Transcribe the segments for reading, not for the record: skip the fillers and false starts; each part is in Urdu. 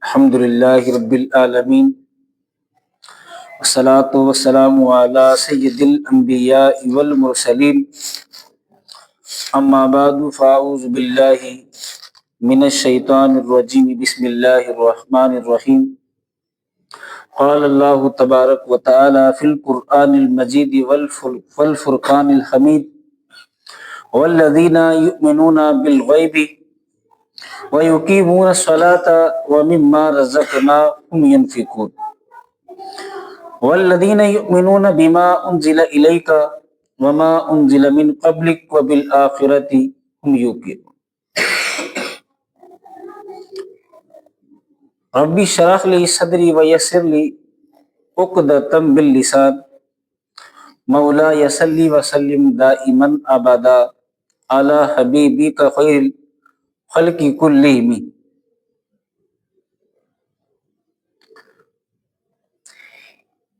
الحمد للہ رب العالمین والصلاة والسلام علی سید الانبیاء والمرسلین اما بعد فاعوذ باللہ من الشیطان الرجیم بسم اللہ الرحمن الرحیم قال اللہ تبارک و تعالی فی القرآن المجید والفرقان الحمید والذین یؤمنون بالغیب وَيُقِيمُونَ الصَّلَاةَ وَمِمَّا رَزَقْنَاهُمْ يُنْفِقُونَ وَالَّذِينَ يُؤْمِنُونَ بِمَا أُنْزِلَ إِلَيْكَ وَمَا أُنْزِلَ مِنْ قَبْلِكَ وَبِالْآخِرَةِ هُمْ يُوقِنُونَ رَبِّ اشْرَحْ لِي صَدْرِي وَيَسِّرْ لِي عُقْدَةً مِّن لِّسَانِي مولاي صل وسلم دائما ابدا على حبيبك خير الخلق كلهم۔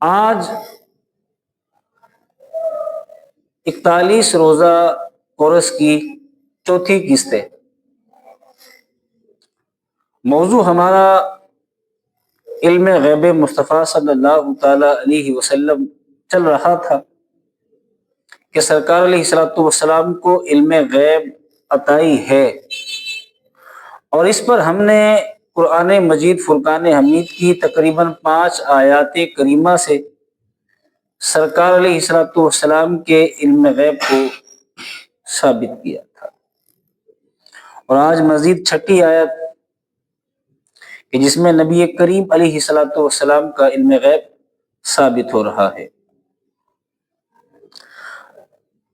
آج 41 روزہ کورس کی چوتھی قسط ہے۔ موضوع ہمارا علم غیب مصطفیٰ صلی اللہ تعالی علیہ وسلم چل رہا تھا کہ سرکار علیہ الصلوۃ والسلام کو علم غیب عطائی ہے، اور اس پر ہم نے قرآن مجید فرقان حمید کی تقریباً 5 آیات کریمہ سے سرکار علیہ الصلوۃ والسلام کے علم غیب کو ثابت کیا تھا، اور آج مزید 6 آیت کہ جس میں نبی کریم علیہ الصلوۃ والسلام کا علم غیب ثابت ہو رہا ہے۔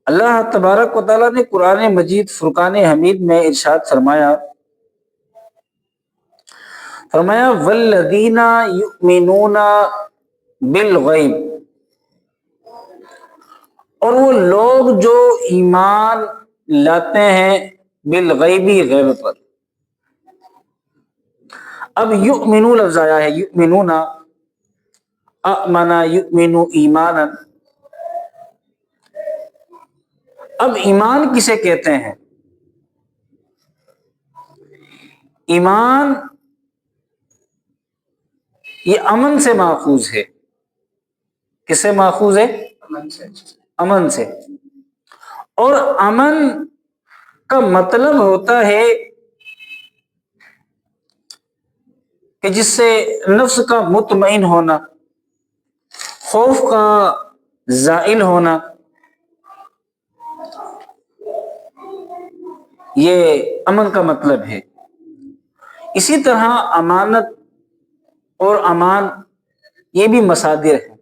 اللہ تبارک و تعالیٰ نے قرآن مجید فرقان حمید میں ارشاد فرمایا والذین یؤمنون بالغیب، اور وہ لوگ جو ایمان لاتے ہیں بالغیبی غیب پر۔ اب یؤمنو لفظ آیا ہے، یؤمنون اؤمن یؤمن ایمانا۔ اب ایمان کسے کہتے ہیں؟ ایمان یہ امن سے ماخوذ ہے۔ کس سے ماخوذ ہے؟ امن سے۔ اور امن کا مطلب ہوتا ہے کہ جس سے نفس کا مطمئن ہونا، خوف کا زائل ہونا، یہ امن کا مطلب ہے۔ اسی طرح امانت اور امان یہ بھی مصادر ہیں۔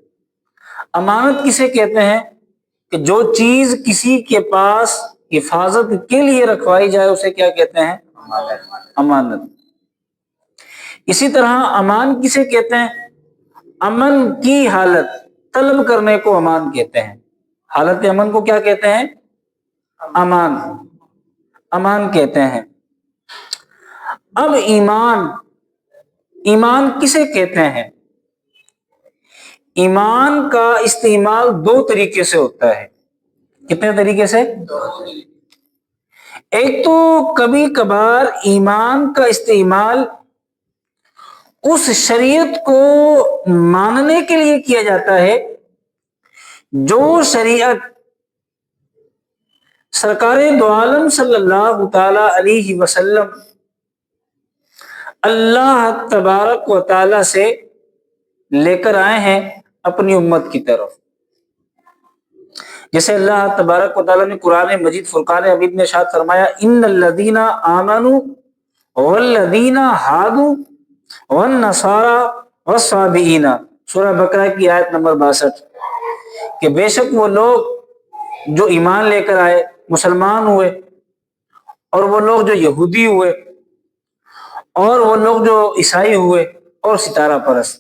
امانت کسے کہتے ہیں؟ کہ جو چیز کسی کے پاس حفاظت کے لیے رکھوائی جائے اسے کیا کہتے ہیں؟ امانت۔ اسی طرح امان کسے کہتے ہیں؟ امن کی حالت طلب کرنے کو امان کہتے ہیں۔ حالت امن کو کیا کہتے ہیں؟ امان کہتے ہیں۔ اب ایمان کسے کہتے ہیں؟ ایمان کا استعمال 2 طریقے سے ہوتا ہے۔ کتنے طریقے سے؟ 2 طریقے۔ ایک تو کبھی کبھار ایمان کا استعمال اس شریعت کو ماننے کے لیے کیا جاتا ہے جو شریعت سرکار دو عالم صلی اللہ تعالی علیہ وسلم اللہ تبارک و تعالی سے لے کر آئے ہیں اپنی امت کی طرف۔ جیسے اللہ تبارک و تعالی نے قرآن مجید فرقان حمید میں ارشاد فرمایا ان الذین آمنوا والذین ہادوا والنصارى والصابئین، سورہ بقرہ کی آیت نمبر 62، کہ بے شک وہ لوگ جو ایمان لے کر آئے، مسلمان ہوئے، اور وہ لوگ جو یہودی ہوئے، اور وہ لوگ جو عیسائی ہوئے، اور ستارہ پرست۔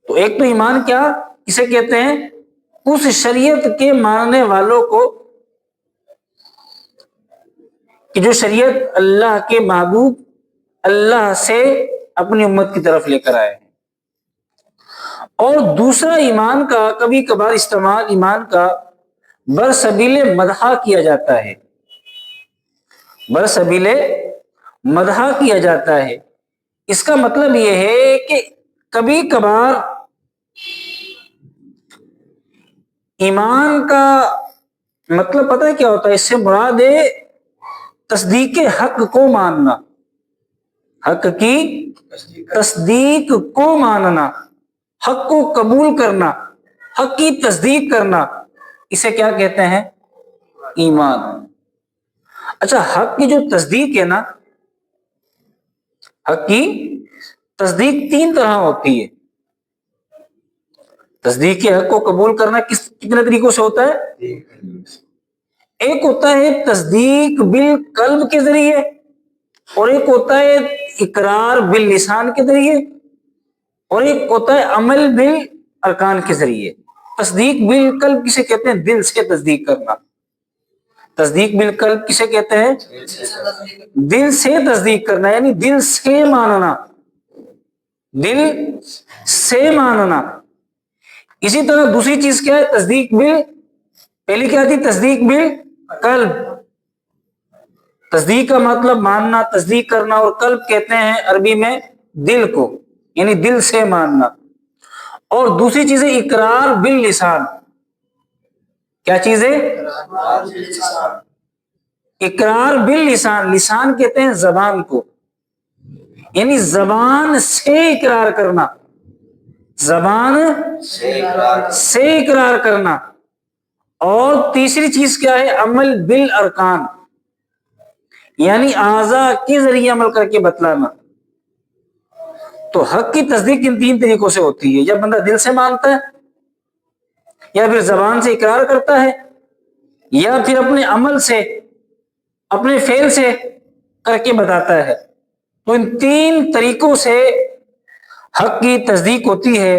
تو ایک تو ایمان کیا کسے کہتے ہیں؟ اس شریعت کے ماننے والوں کو کہ جو شریعت اللہ کے محبوب اللہ سے اپنی امت کی طرف لے کر آئے ہیں۔ اور دوسرا ایمان کا کبھی کبھار استعمال ایمان کا برسبیل مدح کیا جاتا ہے۔ برسبیل مدح کیا جاتا ہے، اس کا مطلب یہ ہے کہ کبھی کبھار ایمان کا مطلب پتہ ہے کیا ہوتا ہے؟ اس سے مراد ہے تصدیق حق کو ماننا، حق کی تصدیق کو ماننا، حق کو قبول کرنا، حق کی تصدیق کرنا، اسے کیا کہتے ہیں؟ ایمان۔ اچھا، حق کی جو تصدیق ہے نا، حق کی تصدیق تین طرح ہوتی ہے۔ تصدیق حق کو قبول کرنا کتنے طریقوں سے ہوتا ہے؟ ایک ہوتا ہے تصدیق بالقلب کے ذریعے، اور ایک ہوتا ہے اقرار باللسان کے ذریعے، اور ایک ہوتا ہے عمل بالارکان کے ذریعے۔ تصدیق بالقلب کسے کہتے ہیں؟ دل سے تصدیق کرنا۔ تصدیق بالقلب کسے کہتے ہیں؟ دل سے تصدیق کرنا، یعنی دل سے ماننا، دل سے ماننا۔ اسی طرح دوسری چیز کیا ہے؟ تصدیق پہلی کیا تھی؟ تصدیق بالقلب۔ تصدیق کا مطلب ماننا، تصدیق کرنا، اور قلب کہتے ہیں عربی میں دل کو، یعنی دل سے ماننا۔ اور دوسری چیز ہے اقرار باللسان۔ کیا چیز ہے؟ اقرار باللسان۔ لسان کہتے ہیں زبان کو، یعنی زبان سے اقرار کرنا، زبان سے اقرار کرنا۔ اور تیسری چیز کیا ہے؟ عمل بالارکان، یعنی اعضاء کے ذریعے عمل کر کے بتلانا۔ تو حق کی تصدیق ان تین طریقوں سے ہوتی ہے، جب بندہ دل سے مانتا ہے، یا پھر زبان سے اقرار کرتا ہے، یا پھر اپنے عمل سے، اپنے فعل سے کر کے بتاتا ہے۔ تو ان تین طریقوں سے حق کی تصدیق ہوتی ہے۔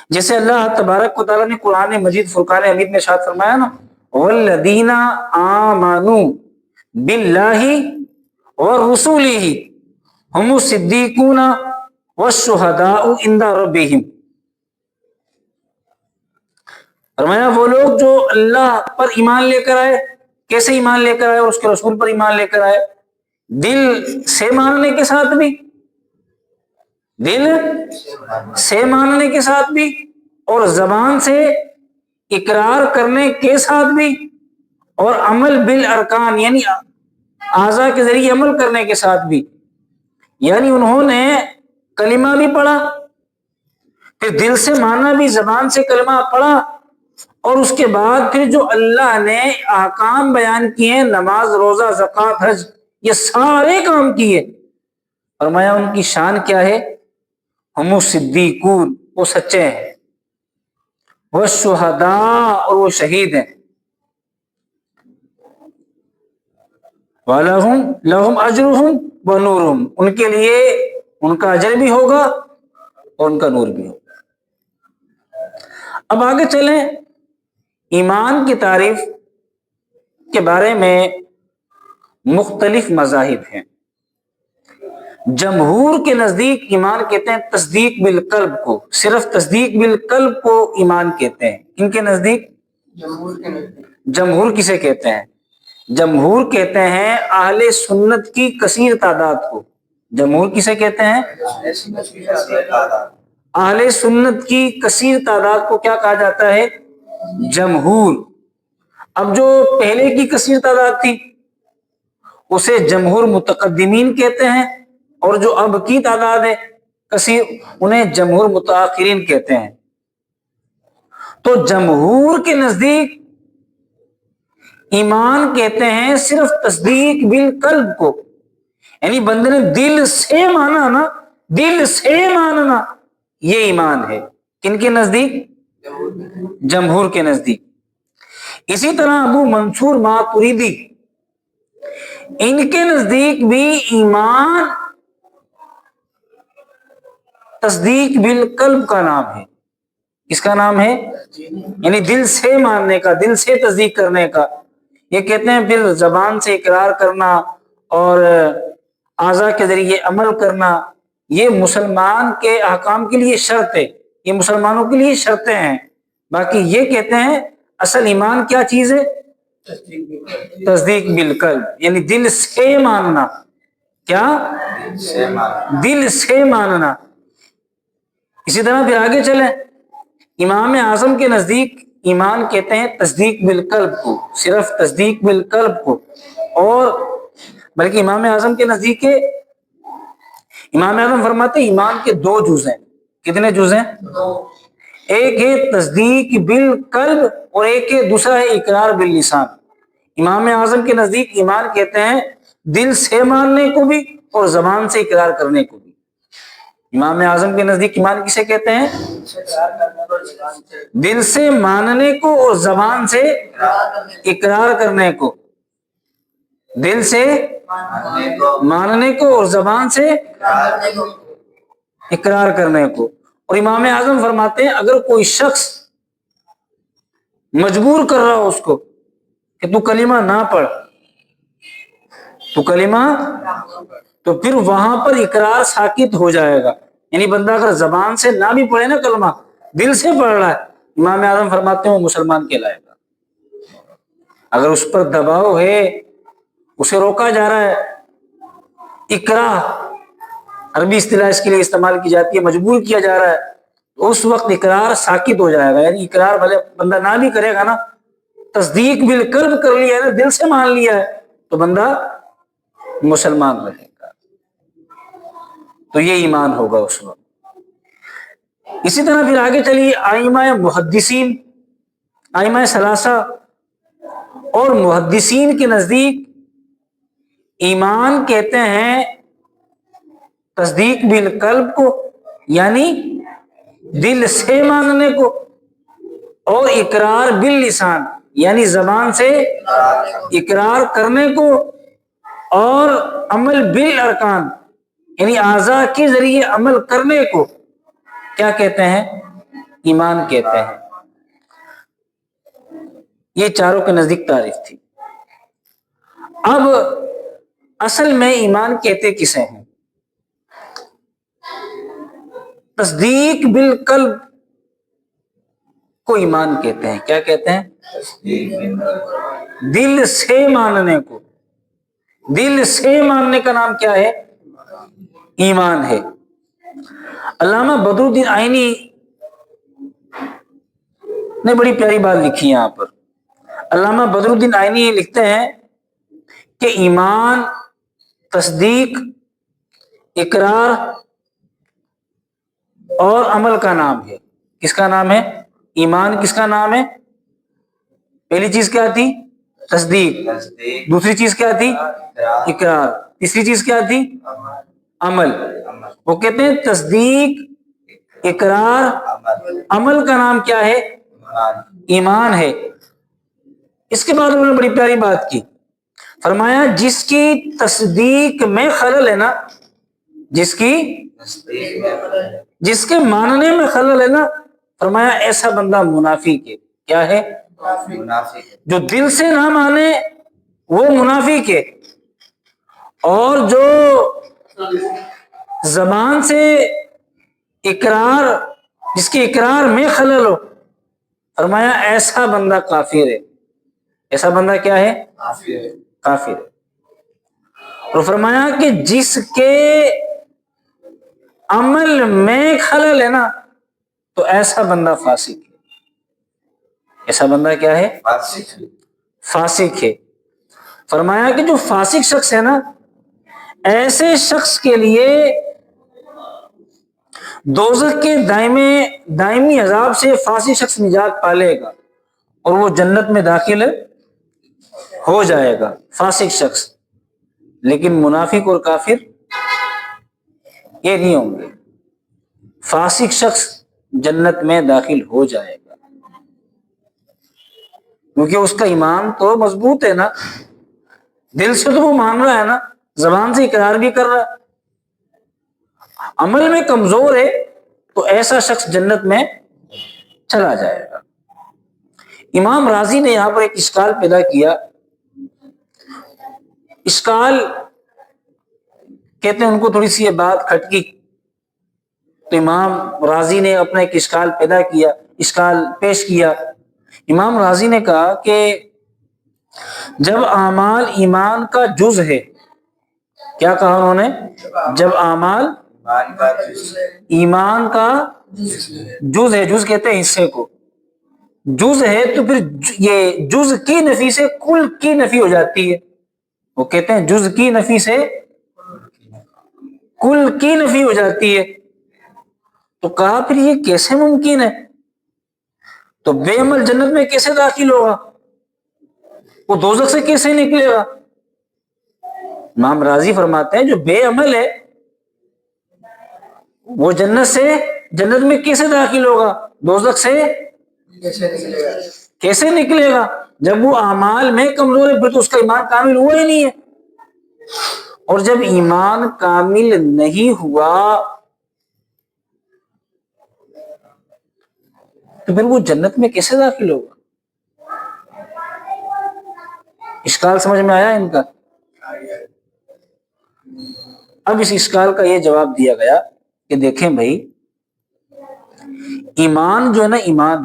جیسے اللہ تبارک و تعالیٰ نے قرآن مجید فرقان حمید میں ارشاد فرمایا نا، والذین آمنوا باللہ ورسولہ ہم الصدیقون والشہداء عند ربہم۔ فرمایا وہ لوگ جو اللہ پر ایمان لے کر آئے، کیسے ایمان لے کر آئے؟ اور اس کے رسول پر ایمان لے کر آئے، دل سے ماننے کے ساتھ بھی، دل سے ماننے کے ساتھ بھی، اور زبان سے اقرار کرنے کے ساتھ بھی، اور عمل بالارکان، یعنی اعضاء کے ذریعے عمل کرنے کے ساتھ بھی۔ یعنی انہوں نے کلمہ بھی پڑھا، پھر دل سے مانا بھی، زبان سے کلمہ پڑھا، اور اس کے بعد پھر جو اللہ نے احکام بیان کیے، نماز، روزہ، زکوٰۃ، حج، یہ سارے کام کیے۔ فرمایا ان کی شان کیا ہے؟ ہم الصدیقون، وہ سچے ہیں، والشہداء، اور وہ شہید ہیں، لہم اجرہم ونورہم، ان کے لیے ان کا اجر بھی ہوگا اور ان کا نور بھی ہوگا۔ اب آگے چلیں، ایمان کی تعریف کے بارے میں مختلف مذاہب ہیں۔ جمہور کے نزدیک ایمان کہتے ہیں تصدیق بالقلب کو، صرف تصدیق بالقلب کو ایمان کہتے ہیں۔ ان کے نزدیک، جمہور کسے کہتے ہیں؟ جمہور کہتے ہیں اہل سنت کی کثیر تعداد کو۔ جمہور کسے کہتے ہیں؟ اہل سنت کی کثیر تعداد کو کیا کہا جاتا ہے؟ جمہور۔ اب جو پہلے کی کثیر تعداد تھی اسے جمہور متقدمین کہتے ہیں، اور جو اب کی تعداد ہے کثیر، انہیں جمہور متاخرین کہتے ہیں۔ تو جمہور کے نزدیک ایمان کہتے ہیں صرف تصدیق بالقلب کو، یعنی بندے نے دل سے مانا نا، دل سے ماننا، یہ ایمان ہے۔ کن کے نزدیک؟ جمہور کے نزدیک۔ اسی طرح ابو منصور ماتریدی، ان کے نزدیک بھی ایمان تصدیق بالقلب کا نام ہے۔ کس کا نام ہے؟ یعنی دل سے ماننے کا، دل سے تصدیق کرنے کا۔ یہ کہتے ہیں پھر زبان سے اقرار کرنا اور اعضاء کے ذریعے عمل کرنا، یہ مسلمان کے احکام کے لیے شرط ہے، یہ مسلمانوں کے لیے شرطیں ہیں۔ باقی یہ کہتے ہیں اصل ایمان کیا چیز ہے؟ تصدیق بالقلب، یعنی دل سے ماننا، کیا؟ دل سے ماننا۔ اسی طرح پھر آگے چلیں، امام اعظم کے نزدیک ایمان کہتے ہیں تصدیق بالقلب کو، صرف تصدیق بالقلب کو، اور بلکہ امام اعظم کے نزدیک امام اعظم فرماتے ہیں ایمان کے دو جز ہیں۔ کتنے جز ہیں؟ ایک ہے تصدیق بالقلب اور ایک ہے دوسرا ہے اقرار باللسان۔ امام اعظم کے نزدیک ایمان کہتے ہیں دل سے ماننے کو بھی اور زبان سے اقرار کرنے کو بھی۔ امام اعظم کے نزدیک ایمان کسے کہتے ہیں؟ دل سے ماننے کو اور زبان سے اقرار کرنے کو، دل سے ماننے کو اور زبان سے اقرار کرنے کو۔ اور امام اعظم فرماتے ہیں اگر کوئی شخص مجبور کر رہا ہو اس کو کہ تو کلمہ نہ پڑھ، تو کلمہ، تو پھر وہاں پر اقرار ساکت ہو جائے گا، یعنی بندہ اگر زبان سے نہ بھی پڑھے نا کلمہ، دل سے پڑھ رہا ہے، امام اعظم فرماتے ہیں وہ مسلمان کہلائے گا۔ اگر اس پر دباؤ ہے، اسے روکا جا رہا ہے، اکراہ عربی اصطلاح اس کے لیے استعمال کی جاتی ہے، مجبور کیا جا رہا ہے، تو اس وقت اقرار ساکت ہو جائے گا، یعنی اقرار بھلے بندہ نہ بھی کرے گا نا، تصدیق بالقلب کر لیا ہے نا، دل سے مان لیا ہے، تو بندہ مسلمان رہے گا۔ تو یہ ایمان ہوگا اس وقت۔ اسی طرح پھر آگے چلیے، ائمہ محدثین، ائمہ ثلاثہ اور محدثین کے نزدیک ایمان کہتے ہیں تصدیق بالقلب کو، یعنی دل سے ماننے کو، اور اقرار باللسان، یعنی زبان سے اقرار کرنے کو، اور عمل بالارکان، یعنی اعضاء کے ذریعے عمل کرنے کو کیا کہتے ہیں؟ ایمان کہتے ہیں۔ یہ چاروں کے نزدیک تعریف تھی۔ اب اصل میں ایمان کہتے کسے ہیں؟ تصدیق بالقلب کو ایمان کہتے ہیں۔ کیا کہتے ہیں؟ دل سے ماننے کو، دل سے ماننے کا نام کیا ہے؟ ایمان ہے۔ علامہ بدر الدین آئینی نے بڑی پیاری بات لکھی یہاں پر۔ علامہ بدر الدین آئینی لکھتے ہیں کہ ایمان تصدیق، اقرار اور عمل کا نام ہے۔ کس کا نام ہے؟ ایمان کس کا نام ہے؟ پہلی چیز کیا تھی؟ تصدیق، دوسری چیز کیا تھی؟ اقرار، تیسری چیز کیا تھی؟ عمل۔ وہ کہتے ہیں تصدیق، اقرار، عمل کا نام کیا ہے؟ ایمان ہے۔ اس کے بعد انہوں نے بڑی پیاری بات کی، فرمایا جس کی تصدیق میں خلل ہے نا، جس کے ماننے میں خلل ہے نا، فرمایا ایسا بندہ منافق ہے۔ کیا ہے؟ جو دل سے نہ مانے وہ منافق ہے، اور جو زبان سے اقرار، جس کے اقرار میں خلل ہو، فرمایا ایسا بندہ کافر ہے۔ ایسا بندہ کیا ہے؟ کافر ہے۔ اور فرمایا کہ جس کے عمل میں خلل ہے نا، تو ایسا بندہ فاسق ہے۔ ایسا بندہ کیا ہے؟ فاسق ہے۔ فرمایا کہ جو فاسق شخص ہے نا، ایسے شخص کے لیے دوزخ کے دائمی عذاب سے فاسق شخص نجات پالے گا اور وہ جنت میں داخل ہو جائے گا، فاسق شخص۔ لیکن منافق اور کافر یہ نہیں ہوں گے۔ فاسق شخص جنت میں داخل ہو جائے گا کیونکہ اس کا ایمان تو مضبوط ہے نا، دل سے تو وہ مان رہا ہے نا، زبان سے اقرار بھی کر رہا ہے، عمل میں کمزور ہے، تو ایسا شخص جنت میں چلا جائے گا۔ امام رازی نے یہاں پر ایک اشکال پیدا کیا۔ اشکال کہتے ہیں ان کو تھوڑی سی یہ بات کھٹکی، تو امام رازی نے اپنا ایک اشکال پیدا کیا، اشکال پیش کیا۔ امام رازی نے کہا کہ جب اعمال ایمان کا جز ہے کیا کہا انہوں نے؟ جب اعمال ایمان کا جز ہے، جز کہتے ہیں حصے کو، جز ہے تو پھر یہ جز کی نفی سے کل کی نفی ہو جاتی ہے. وہ کہتے ہیں جز کی نفی سے کل کی نفی ہو جاتی ہے. تو کہا پھر یہ کیسے ممکن ہے؟ تو بے عمل جنت میں کیسے داخل ہوگا؟ وہ دوزخ سے کیسے نکلے گا؟ امام راضی فرماتے ہیں جو بے عمل ہے وہ جنت میں کیسے داخل ہوگا؟ دوزخ سے کیسے نکلے گا؟ جب وہ اعمال میں کمزور ہے پھر تو اس کا ایمان کامل ہوا ہی نہیں ہے. اور جب ایمان کامل نہیں ہوا تو پھر وہ جنت میں کیسے داخل ہوگا؟ اشکال سمجھ میں آیا ان کا؟ اب اس اشکال کا یہ جواب دیا گیا کہ دیکھیں بھائی، ایمان جو ہے نا، ایمان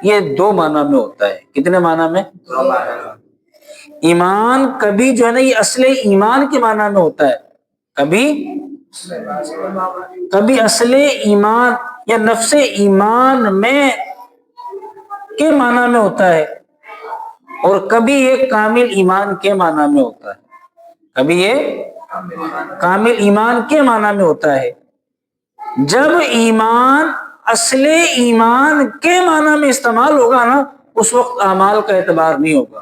یہ دو معنی میں ہوتا ہے. کتنے معنی میں؟ ایمان کبھی جو ہے نا یہ اصل ایمان کے معنی میں ہوتا ہے، کبھی اصل ایمان یا نفس ایمان میں کے معنی میں ہوتا ہے، اور کبھی یہ کامل ایمان کے معنی میں ہوتا ہے. کبھی یہ کامل ایمان کے معنی میں ہوتا ہے. جب ایمان اصل ایمان کے معنی میں استعمال ہوگا نا، اس وقت اعمال کا اعتبار نہیں ہوگا،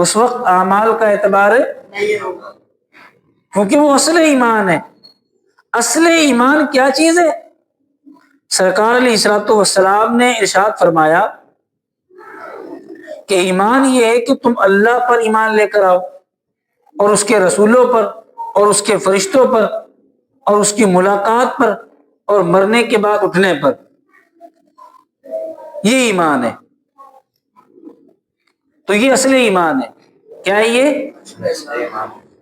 اس وقت اعمال کا اعتبار نہیں ہوگا، کیونکہ وہ اصل ایمان ہے. اصل ایمان کیا چیز ہے؟ سرکار علیہ الصلوۃ والسلام نے ارشاد فرمایا کہ ایمان یہ ہے کہ تم اللہ پر ایمان لے کر آؤ، اور اس کے رسولوں پر، اور اس کے فرشتوں پر، اور اس کی ملاقات پر، اور مرنے کے بعد اٹھنے پر. یہ ایمان ہے. تو یہ اصل ایمان ہے. کیا ہے یہ؟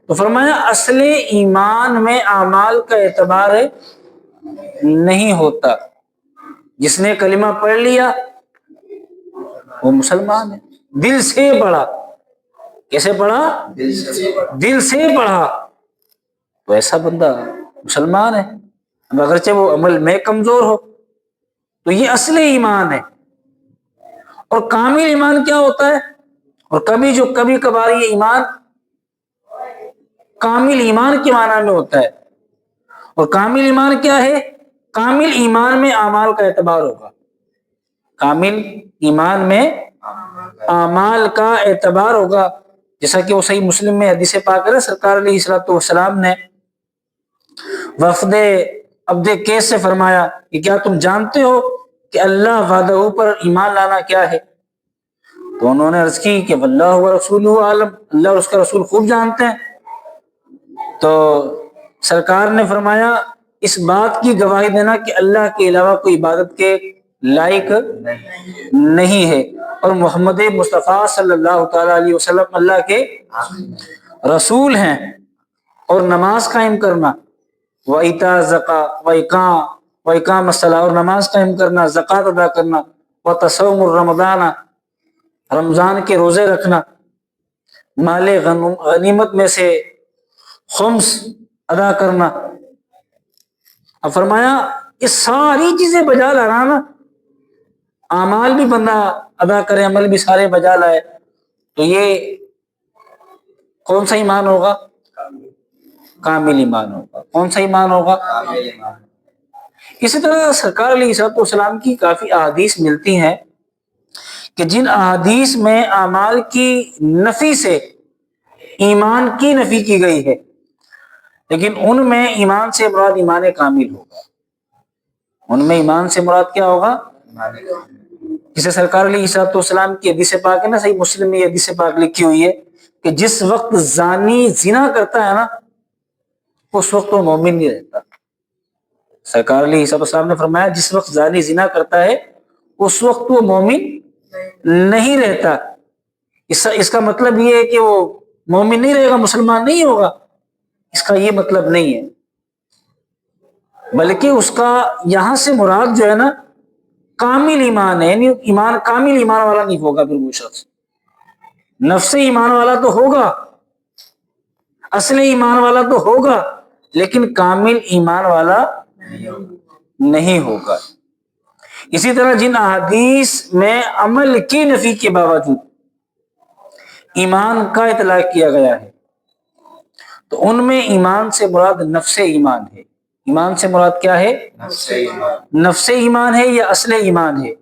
تو فرمایا اصل ایمان میں اعمال کا اعتبار نہیں ہوتا. جس نے کلمہ پڑھ لیا وہ مسلمان ہے، دل سے پڑھا. کیسے پڑھا؟ دل سے پڑھا تو ایسا بندہ مسلمان ہے، اگرچہ وہ عمل میں کمزور ہو. تو یہ اصل ایمان ہے. اور کامل ایمان کیا ہوتا ہے؟ اور کبھی کبھار یہ ایمان کامل ایمان کے معنی میں ہوتا ہے. اور کامل ایمان کیا ہے؟ کامل ایمان میں اعمال کا اعتبار ہوگا. کامل ایمان میں اعمال کا اعتبار ہوگا، جیسا کہ وہ صحیح مسلم میں حدیث پاک ہے. سرکار علیہ الصلوۃ والسلام نے وفد عبد قیس سے فرمایا کہ کیا تم جانتے ہو کہ اللہ وحدہ پر ایمان لانا کیا ہے؟ تو انہوں نے عرض کی کہ واللہ ورسولہ عالم، اللہ اور اس کا رسول خوب جانتے ہیں. تو سرکار نے فرمایا اس بات کی گواہی دینا کہ اللہ کے علاوہ کوئی عبادت کے لائق نہیں ہے، اور محمد مصطفیٰ صلی اللہ تعالی علیہ وسلم اللہ کے رسول ہیں. اور نماز قائم کرنا، وَإِيتَاءَ الزَّكَاةِ وَإِقَامَ الصَّلَاةِ، اور نماز قائم کرنا، زکوٰۃ ادا کرنا، وَتَصَوْمُ الرَّمَضَانَ، رمضان کے روزے رکھنا، مال غنیمت میں سے خمس ادا کرنا. اب فرمایا یہ ساری چیزیں بجا لانا نا، اعمال بھی بندہ ادا کرے، عمل بھی سارے بجا لائے، تو یہ کون سا ایمان ہوگا؟ کامل ایمان ہوگا. کون سا ایمان ہوگا؟ کامل ایمان. اسی طرح سرکار علیہ الصلوۃ والسلام کی کافی احادیث ملتی ہیں کہ جن احادیث میں اعمال کی نفی سے ایمان کی نفی کی گئی ہے، لیکن ان میں ایمان سے مراد ایمان کامل ہوگا. ان میں ایمان سے مراد کیا ہوگا؟ جسے سرکار علیہ الصلوۃ والسلام کی حدیث پاک ہے نا، صحیح مسلم میں یہ حدیث پاک لکھی ہوئی ہے کہ جس وقت زانی زنا کرتا ہے نا، اس وقت وہ مومن نہیں رہتا. سرکار علیہ السلام نے فرمایا جس وقت زانی زنا کرتا ہے اس وقت وہ مومن نہیں رہتا. اس کا مطلب یہ ہے کہ وہ مومن نہیں رہے گا، مسلمان نہیں ہوگا، اس کا یہ مطلب نہیں ہے. بلکہ اس کا یہاں سے مراد جو ہے نا کامل ایمان ہے، یعنی ایمان کامل ایمان والا نہیں ہوگا. پھر وہ شخص نفس ایمان والا تو ہوگا، اصل ایمان والا تو ہوگا لیکن کامل ایمان والا نہیں ہوگا۔ اسی طرح جن احادیث میں عمل کی نفی کے باوجود ایمان کا اطلاق کیا گیا ہے تو ان میں ایمان سے مراد نفس ایمان ہے۔ ایمان سے مراد کیا ہے؟ نفس ایمان ہے یا اصل ایمان ہے؟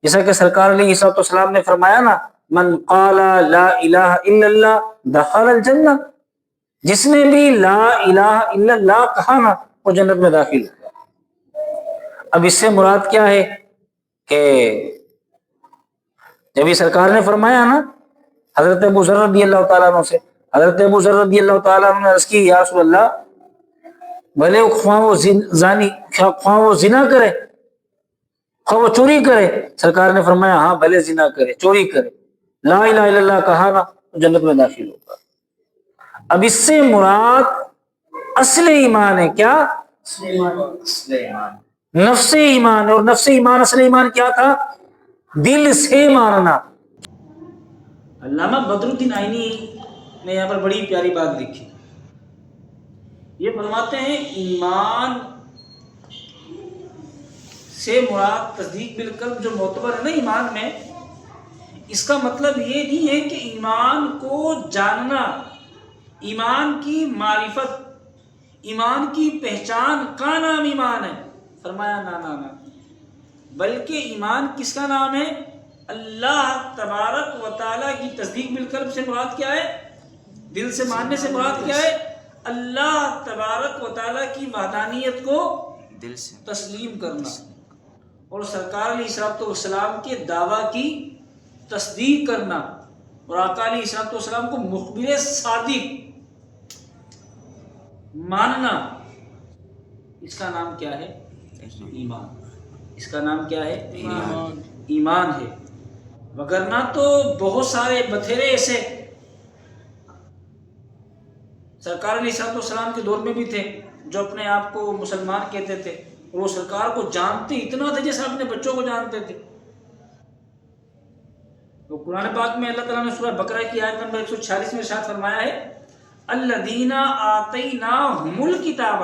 جیسا کہ سرکار علیہ الصلوۃ والسلام نے فرمایا نا، من قال لا الہ الا اللہ دخل الجنہ، جس نے بھی لا الہ الا اللہ کہا نا وہ جنت میں داخل ہوا۔ اب اس سے مراد کیا ہے کہ جب یہ سرکار نے فرمایا نا حضرت ابو ذر رضی اللہ تعالیٰ عنہ سے، حضرت ابو ذر رضی اللہ تعالیٰ عنہ نے عرض کی یا رسول اللہ بھلے خواہ وہ زانی، خواہ وہ زنا کرے، خواہ وہ چوری کرے، سرکار نے فرمایا ہاں بھلے زنا کرے، چوری کرے، لا الہ الا اللہ کہا نا تو جنت میں داخل ہوگا۔ اب اس سے مراد اصل ایمان ہے، کیا؟ نفس ایمان۔ اور نفس ایمان، اصل ایمان کیا تھا؟ دل سے ماننا۔ علامہ بدر الدین عینی نے یہاں پر بڑی پیاری بات لکھی، یہ فرماتے ہیں ایمان سے مراد تصدیق بالقلب جو معتبر ہے نا ایمان میں، اس کا مطلب یہ نہیں ہے کہ ایمان کو جاننا، ایمان کی معرفت، ایمان کی پہچان کا نام ایمان ہے۔ فرمایا نا، بلکہ ایمان کس کا نام ہے؟ اللہ تبارک و تعالیٰ کی تصدیق بالقلب سے مراد کیا ہے؟ دل سے ماننے سے مراد کیا ہے؟ اللہ تبارک و تعالیٰ کی وحدانیت کو دل سے تسلیم کرنا، اور سرکار علیہ الصلوۃ والسلام کے دعویٰ کی تصدیق کرنا، اور آقا علیہ الصلوۃ والسلام کو مخبر صادق ماننا، اس کا نام کیا ہے؟ ایمان۔ اس کا نام کیا ہے؟ ایمان ہے۔ وگرنہ تو بہت سارے بتھیرے ایسے سرکار علیہ الصلوۃ والسلام کے دور میں بھی تھے جو اپنے آپ کو مسلمان کہتے تھے، اور وہ سرکار کو جانتے اتنا تھے جیسے اپنے بچوں کو جانتے تھے۔ تو قرآن پاک میں اللہ تعالیٰ نے سورہ بقرہ کی آیت نمبر 146 میں ارشاد فرمایا ہے الذین آتیناہم الکتاب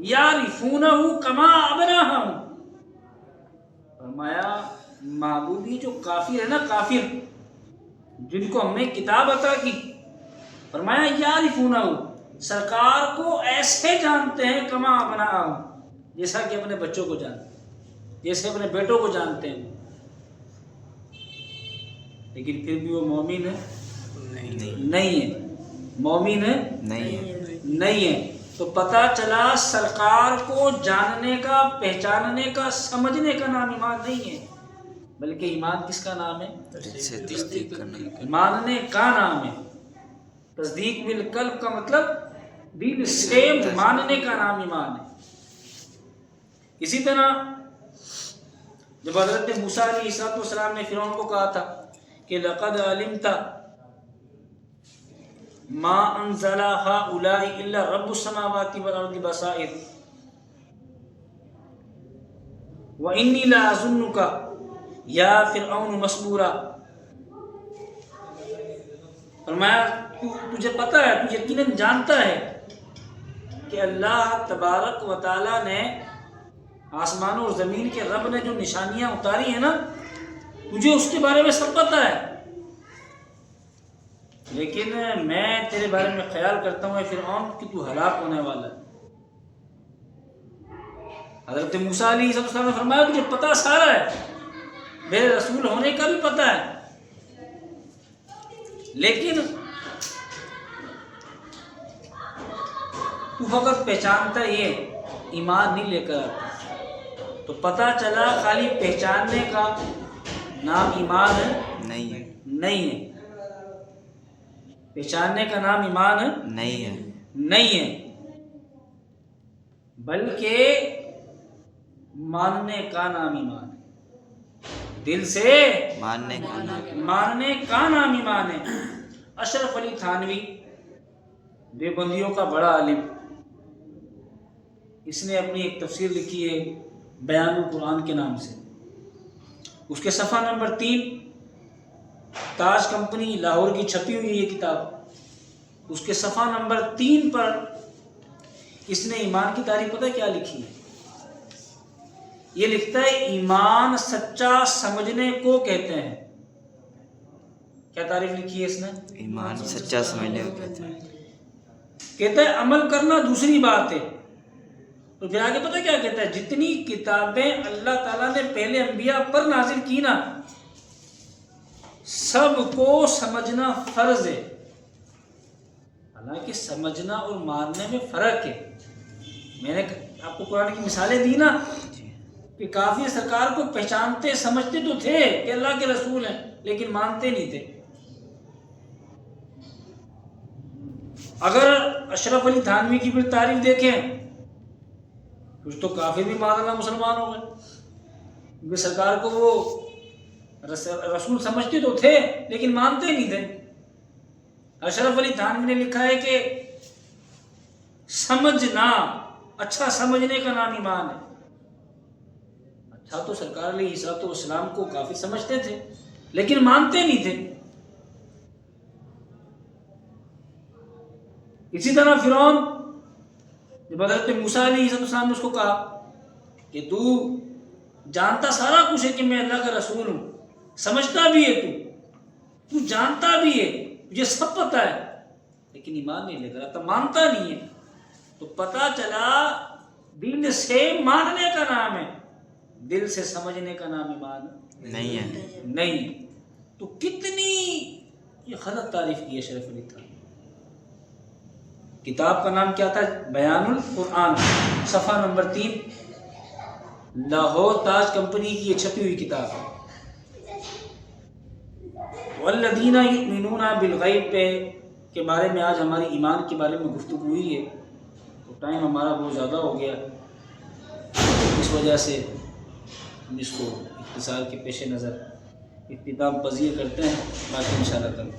یعرفونہ کما ابناہم، فرمایا معبودی جو کافر ہے نا، کافر جن کو ہم نے کتاب عطا کی، فرمایا یعرفونہ سرکار کو ایسے جانتے ہیں کما ابناہم، جیسا کہ اپنے بچوں کو جانتے ہیں، جیسے اپنے بیٹوں کو جانتے ہیں، لیکن پھر بھی وہ مومن ہے نہیں ہے، مومن ہے نہیں ہے۔ تو پتہ چلا سرکار کو جاننے کا، پہچاننے کا، سمجھنے کا نام ایمان نہیں ہے، بلکہ ایمان کس کا نام ہے؟ تصدیق کرنا، ماننے کا نام ہے۔ تصدیق بالقلب کا مطلب دل سے ماننے کا نام ایمان ہے۔ اسی طرح جب حضرت موسیٰ علیہ السلام نے فرعون کو کہا تھا کہ لقد علمت ما انزل هؤلاء الا رب السماوات والارض بصائر وانی لاظنک یا فرعون مسبورا، فرمایا تجھے پتہ ہے، تو یقیناً جانتا ہے کہ اللہ تبارک و تعالیٰ نے آسمانوں اور زمین کے رب نے جو نشانیاں اتاری ہیں نا، تجھے اس کے بارے میں سب پتہ ہے، لیکن میں تیرے بارے میں خیال کرتا ہوں اے فرعون کہ تو ہلاک ہونے والا ہے۔ حضرت موسیٰ علیہ السلام نے فرمایا تجھے پتہ سارا ہے، میرے رسول ہونے کا بھی پتہ ہے، لیکن تو فقط پہچانتا یہ ایمان نہیں لے کر آتا۔ تو پتہ چلا خالی پہچاننے کا نام ایمان نہیں ہے، پہچاننے کا نام ایمان نہیں ہے، بلکہ ماننے کا نام ایمان ہے، دل سے ماننے کا نام ایمان ہے۔ اشرف علی تھانوی دیوبندیوں کا بڑا عالم، اس نے اپنی ایک تفسیر لکھی ہے بیان القرآن کے نام سے، اس کے صفحہ نمبر 3 تاج کمپنی لاہور کی چھپی ہوئی یہ کتاب، اس کے صفحہ نمبر 3 پر اس نے ایمان کی تعریف پتہ کیا لکھی ہے؟ یہ لکھتا ہے ایمان سچا سمجھنے کو کہتے ہیں۔ کیا تعریف لکھی ہے اس نے؟ ایمان سچا سمجھنے کو کہتے ہیں۔ کہتا ہے عمل کرنا دوسری بات ہے۔ تو پھر آگے پتہ کیا کہتا ہے؟ جتنی کتابیں اللہ تعالیٰ نے پہلے انبیاء پر نازل کی نا، سب کو سمجھنا فرض ہے۔ حالانکہ سمجھنا اور ماننے میں فرق ہے۔ میں نے آپ کو قرآن کی مثالیں دی نا کہ کافی سرکار کو پہچانتے سمجھتے تو تھے کہ اللہ کے رسول ہیں، لیکن مانتے نہیں تھے۔ اگر اشرف علی تھانوی کی بھی تعریف دیکھیں، کچھ تو کافر بھی معاذ اللہ مسلمان ہو گئے، کیونکہ سرکار کو وہ رسول سمجھتے تو تھے لیکن مانتے نہیں تھے۔ اشرف علی تھانوی نے لکھا ہے کہ سمجھنا، اچھا سمجھنے کا نام ایمان ہے۔ اچھا تو سرکار علیہ الصلوۃ والسلام کو کافر سمجھتے تھے لیکن مانتے نہیں تھے۔ اسی طرح فرعون جب حضرت موسیٰ علیہ السلام نے اس کو کہا کہ تو جانتا سارا کچھ ہے کہ میں اللہ کا رسول ہوں، سمجھتا بھی ہے، تو جانتا بھی ہے، مجھے سب پتا ہے، لیکن ایمان نہیں لے کر، مانتا نہیں ہے۔ تو پتا چلا دل سے ماننے کا نام ہے، دل سے سمجھنے کا نام ایمان نہیں ہے۔ نہیں۔ تو کتنی یہ غلط تعریف کی ہے شرف علی تھا۔ کتاب کا نام کیا تھا؟ بیان القرآن، صفحہ نمبر 3، لاہور تاج کمپنی کی یہ چھپی ہوئی کتاب ہے۔ والذین یؤمنون بالغیب کے بارے میں آج ہماری ایمان کے بارے میں گفتگو ہوئی ہے، تو ٹائم ہمارا بہت زیادہ ہو گیا، اس وجہ سے ہم اس کو اختصار کے پیش نظر اختتام پذیر کرتے ہیں، باقی انشاءاللہ کل